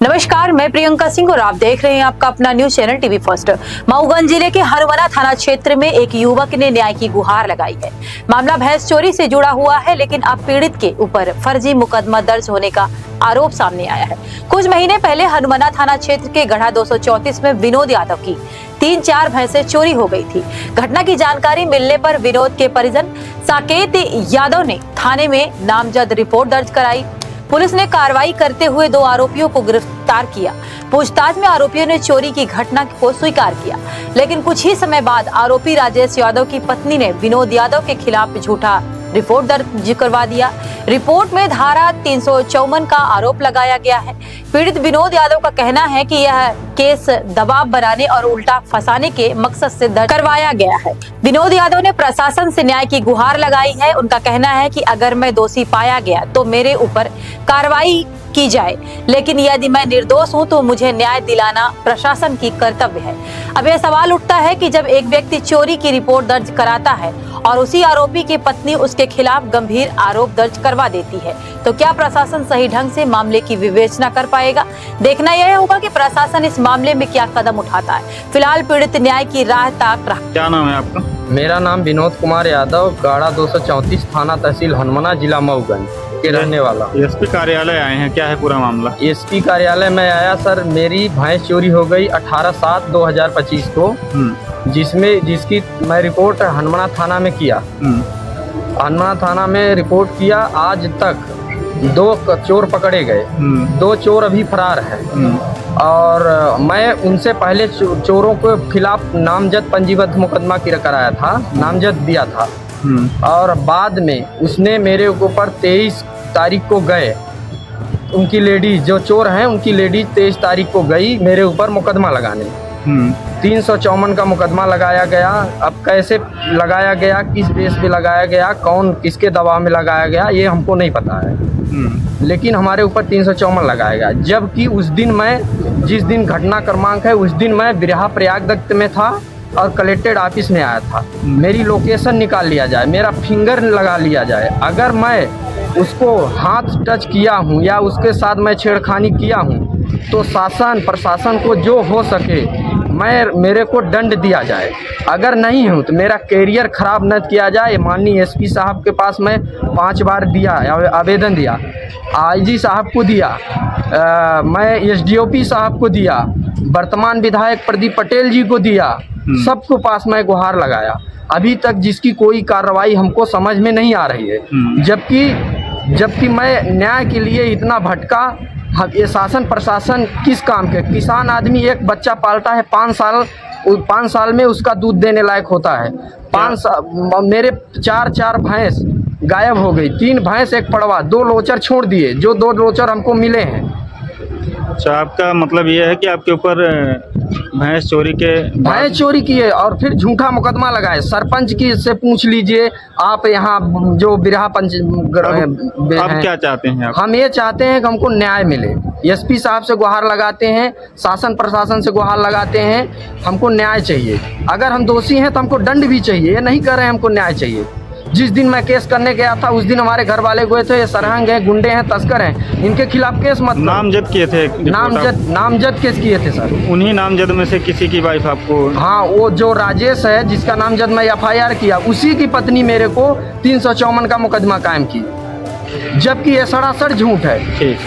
नमस्कार, मैं प्रियंका सिंह और आप देख रहे हैं आपका अपना news channel TV first. Mauganj जिले के हनुमाना थाना क्षेत्र में एक युवक ने न्याय की गुहार लगाई है। मामला भैंस चोरी से जुड़ा हुआ है, लेकिन अब पीड़ित के ऊपर फर्जी मुकदमा दर्ज होने का आरोप सामने आया है। कुछ महीने पहले हनुमाना थाना क्षेत्र के गढ़ा 234 में विनोद यादव की 3-4 भैंसें चोरी हो गई थी। घटना की जानकारी मिलने पर विनोद के परिजन साकेत यादव ने थाने में नामजद रिपोर्ट दर्ज कराई। पुलिस ने कार्रवाई करते हुए 2 आरोपियों को गिरफ्तार किया। पूछताछ में आरोपियों ने चोरी की घटना को स्वीकार किया, लेकिन कुछ ही समय बाद आरोपी राजेश यादव की पत्नी ने विनोद यादव के खिलाफ झूठा रिपोर्ट दर्ज करवा दिया। रिपोर्ट में धारा 354 का आरोप लगाया गया है। पीड़ित विनोद यादव का कहना है कि यह केस दबाव बनाने और उल्टा फंसाने के मकसद से दर्ज करवाया गया है। विनोद यादव ने प्रशासन से न्याय की गुहार लगाई है। उनका कहना है कि अगर मैं दोषी पाया गया तो मेरे ऊपर कार्रवाई की जाए, लेकिन यदि मैं निर्दोष हूं तो मुझे न्याय दिलाना प्रशासन की कर्तव्य है। अब यह सवाल उठता है कि जब एक व्यक्ति चोरी की रिपोर्ट दर्ज कराता है और उसी आरोपी की पत्नी उसके खिलाफ गंभीर आरोप दर्ज करवा देती है, तो क्या प्रशासन सही ढंग से मामले की विवेचना कर पाएगा? देखना यह होगा कि प्रशासन इस मामले में क्या कदम उठाता है। फिलहाल पीड़ित न्याय की राह ताक रहा। क्या नाम है आपका? मेरा नाम विनोद कुमार यादव, गाड़ा 234 थाना तहसील हनुमाना, जिला मऊगंज के रहने वाला। एसपी कार्यालय आए हैं, क्या है पूरा मामला? एसपी कार्यालय में आया सर, मेरी भैंस चोरी हो गई 18/7/2025 को, जिसकी मैं रिपोर्ट हनुमाना थाना में किया। हनुमाना थाना में रिपोर्ट किया। आज तक 2 चोर पकड़े गए, 2 चोर अभी फरार हैं। और मैं उनसे पहले चोरों के खिलाफ नामजद पंजीबद्ध मुकदमा कराया था, नामजद दिया था। और बाद में उसने मेरे ऊपर 23 तारीख को गए, उनकी लेडीज जो चोर हैं उनकी लेडीज 23 तारीख को गई मेरे ऊपर मुकदमा लगाने। 354 का मुकदमा लगाया गया। अब कैसे लगाया गया, किस बेस पे लगाया गया, कौन किसके दबाव में लगाया गया, ये हमको नहीं पता है। लेकिन हमारे ऊपर 354 लगाया गया, जबकि उस दिन मैं, जिस दिन घटना क्रमांक है उस दिन मैं बिरहा प्रयागदत्त में था और कलेक्टेड ऑफिस में आया था। मेरी लोकेशन निकाल लिया जाए, मेरा फिंगर लगा लिया जाए। अगर मैं उसको हाथ टच किया हूँ या उसके साथ मैं छेड़खानी किया हूँ तो शासन प्रशासन को जो हो सके मेरे को दंड दिया जाए। अगर नहीं हूँ तो मेरा कैरियर खराब न किया जाए। माननीय एसपी साहब के पास मैं 5 बार दिया, आवेदन दिया, आईजी साहब को दिया, मैं एसडीओपी साहब को दिया, वर्तमान विधायक प्रदीप पटेल जी को दिया, सबको पास मैं गुहार लगाया। अभी तक जिसकी कोई कार्रवाई हमको समझ में नहीं आ रही है। जबकि मैं न्याय के लिए इतना भटका। ये शासन प्रशासन किस काम के? किसान आदमी एक बच्चा पालता है 5 साल में उसका दूध देने लायक होता है। 5 साल मेरे 4 भैंस गायब हो गई, 3 भैंस, 1 पड़वा, 2 लोचर छोड़ दिए, जो 2 लोचर हमको मिले हैं। अच्छा, आपका मतलब ये है कि आपके ऊपर भैंस चोरी की है और फिर झूठा मुकदमा लगाए। सरपंच की से पूछ लीजिए आप, यहाँ जो बिरहा पंच अब क्या चाहते हैं आप? हम ये चाहते हैं कि हमको न्याय मिले। एसपी साहब से गुहार लगाते हैं, शासन प्रशासन से गुहार लगाते हैं, हमको न्याय चाहिए। अगर हम दोषी हैं तो हमको दंड भी चाहिए, ये नहीं कर रहे हैं, हमको न्याय चाहिए। जिस दिन मैं केस करने गया था उस दिन हमारे घर वाले गए थे, ये सरहंग हैं, गुंडे हैं, तस्कर हैं, इनके खिलाफ केस मत। नामजद किए थे? नामजद केस किए थे सर। उन्हीं नामजद में से किसी की वाइफ आपको? हाँ, वो जो राजेश है जिसका नामजद मैं FIR किया, उसी की पत्नी मेरे को 354 का मुकदमा कायम की, जबकि ये सरासर झूठ है। ठीक।